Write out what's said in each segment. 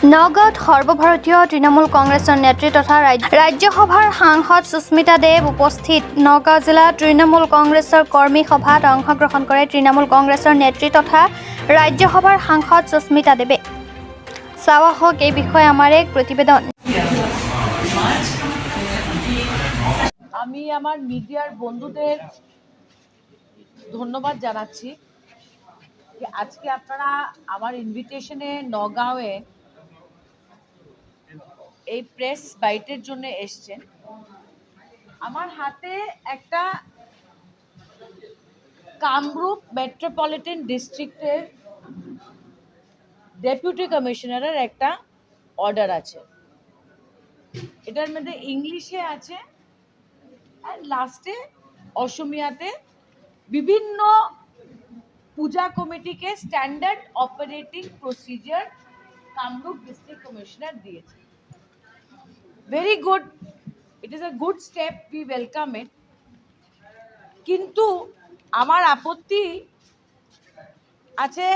নগাঁৱত সৰ্বভাৰতীয় তৃণমূল কংগ্ৰেছৰ নেত্ৰী তথা ৰাজ্যসভাৰ সাংসদ সুস্মিতা দেৱ উপস্থিত। নগাঁও জিলা তৃণমূল কংগ্ৰেছৰ কৰ্মী সভাত অংশগ্ৰহণ কৰে তৃণমূল কংগ্ৰেছৰ নেত্ৰী তথা ৰাজ্যসভাৰ সাংসদ সুস্মিতা দেৱে। চাওয়া হওক এই বিষয়ে আমাৰ এক প্ৰতিবেদন। আমি আমার মিডিয়ার বন্ধুদের ধন্যবাদ জানাচ্ছি যে আজকে আপনারা আমার ইনভিটেশনে নগাঁওয়ে এই প্রেস বাইটের জন্য এসছেন। আমার হাতে একটা কামরূপ মেট্রোপলিটন ডিস্ট্রিক্টের ডেপুটি কমিশনারের একটা অর্ডার আছে। এটার মধ্যে ইংলিশে আছে আর লাস্টে অসমিয়াতে বিভিন্ন পূজা কমিটিকে standard operating procedure Kamrup district commissioner দিয়েছে। Very good, it is a good step, we welcome it. কিন্তু আমার আপত্তি আছে,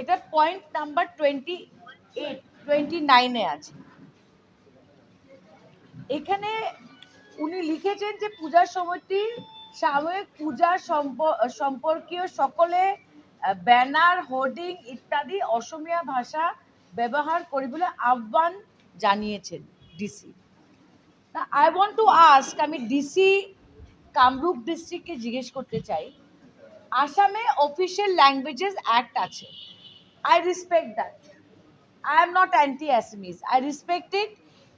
এটা পয়েন্ট নাম্বার 29 আছে। এখানে উনি লিখেছেন যে পূজা সমিতি সাময়িক পূজা সম্পর্কীয় সকলে ব্যানার, হোর্ডিং ইত্যাদি অসমীয়া ভাষা ব্যবহার করিবলৈ আহ্বান জানিয়েছেন DC. I want to ask, আমি ডিসি কামরূপ ডিস্ট্রিক্টকে জিজ্ঞেস করতে চাই, আসামে অফিসিয়াল ল্যাঙ্গুয়েজেস অ্যাক্ট আছে। I respect that. I am not anti Assamese, I respect it.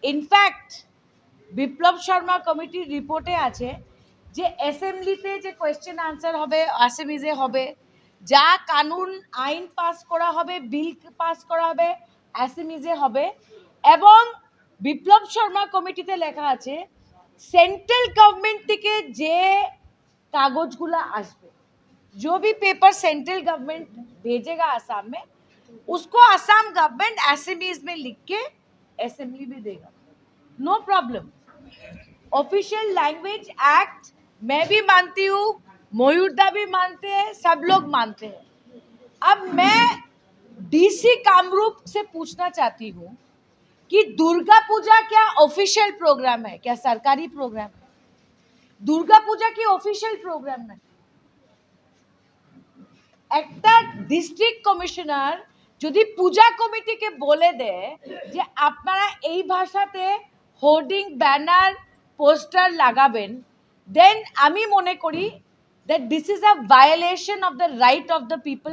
In fact Biplab Sharma কমিটির রিপোর্টে আছে যে অ্যাসেম্বলিতে যে কোয়েশ্চেন আনসার হবে আসামিজে হবে, যা কানুন আইন পাস করা হবে, বিল পাস করা হবে অ্যাসামিজে হবে। এবং বিপ্লব শর্মা কমিটিতে লেখা আছে সেন্ট্রাল গভর্নমেন্ট থেকে যে কাগজগুলো আসবে, जो भी पेपर सेंट्रल गवर्नमेंट भेजेगा आसाम में, उसको आसाम गवर्नमेंट एसएमईज में लिख के असेंबली में देगा। No problem. Official language act मैं भी मानती हूँ, मयूरदा भी मानते हैं, सब लोग मानते हैं। अब मैं डीसी कामरूप से पूछना चाहती हूँ कि दुर्गा पूजा क्या ऑफिशियल प्रोग्राम है, क्या सरकारी प्रोग्राम है? दुर्गा पूजा की ऑफिशियल प्रोग्राम है। একটা ডিস্ট্রিক্ট কমিশনার যদি পূজা কমিটিকে বলে দেয় যে আপনারা এই ভাষাতে হোর্ডিং, ব্যানার, পোস্টার লাগাবেন, দেন আমি মনে করি that this is a violation of the right of the people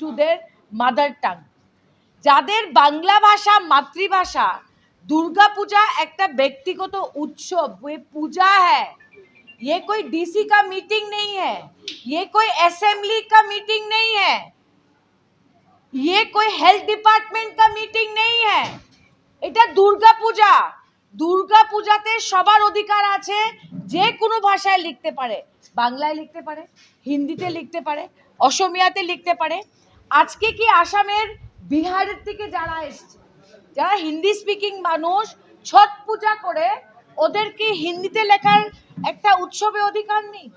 to their mother tongue. যাদের বাংলা ভাষা মাতৃভাষা, দুর্গা পূজা একটা ব্যক্তিগত উৎসব, ये पूजा है, ये कोई डीसी का मीटिंग नहीं है, ये कोई असेंबली का मीटिंग नहीं है, ये कोई हेल्थ डिपार्टमेंट का मीटिंग नहीं है। এটা দুর্গা পূজা। দুর্গা পূজাতে সবার অধিকার আছে, যে কোনো ভাষায় লিখতে পারে, বাংলায় লিখতে পারে, হিন্দিতে লিখতে পারে, অসমিয়াতে লিখতে পারে। আজকে কি আসামের, বিহারের থেকে যারা এসছে, যারা হিন্দি স্পিকিং মানুষ, ছট পূজা করে, ওদের কি হিন্দিতে লেখার একটা উৎসবে অধিকার নেই?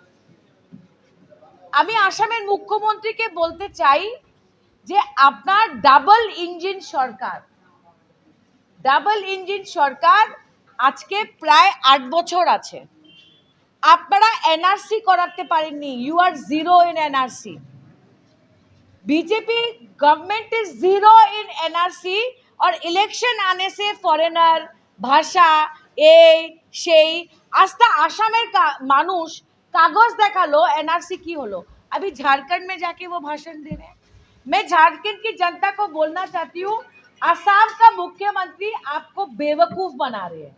আমি আসামের মুখ্যমন্ত্রীকে বলতে চাই যে আপনার ডাবল ইঞ্জিন সরকার আজকে প্রায় 8 বছর আছে, আপনারা এনআরসি করাতে পারেননি। You are zero in NRC. BJP government is zero in NRC और इलेक्शन आने से फॉरेनर भाषा এই সেই আস্তা আসামের মানুষ কাগজ দেখালো, एनआरसी की হলো। अभी झारखंड में जाके वो भाषण दे रहे हैं। मैं झारखंड की जनता को बोलना चाहती हूँ, आसाम का मुख्यमंत्री आपको बेवकूफ बना रहे हैं।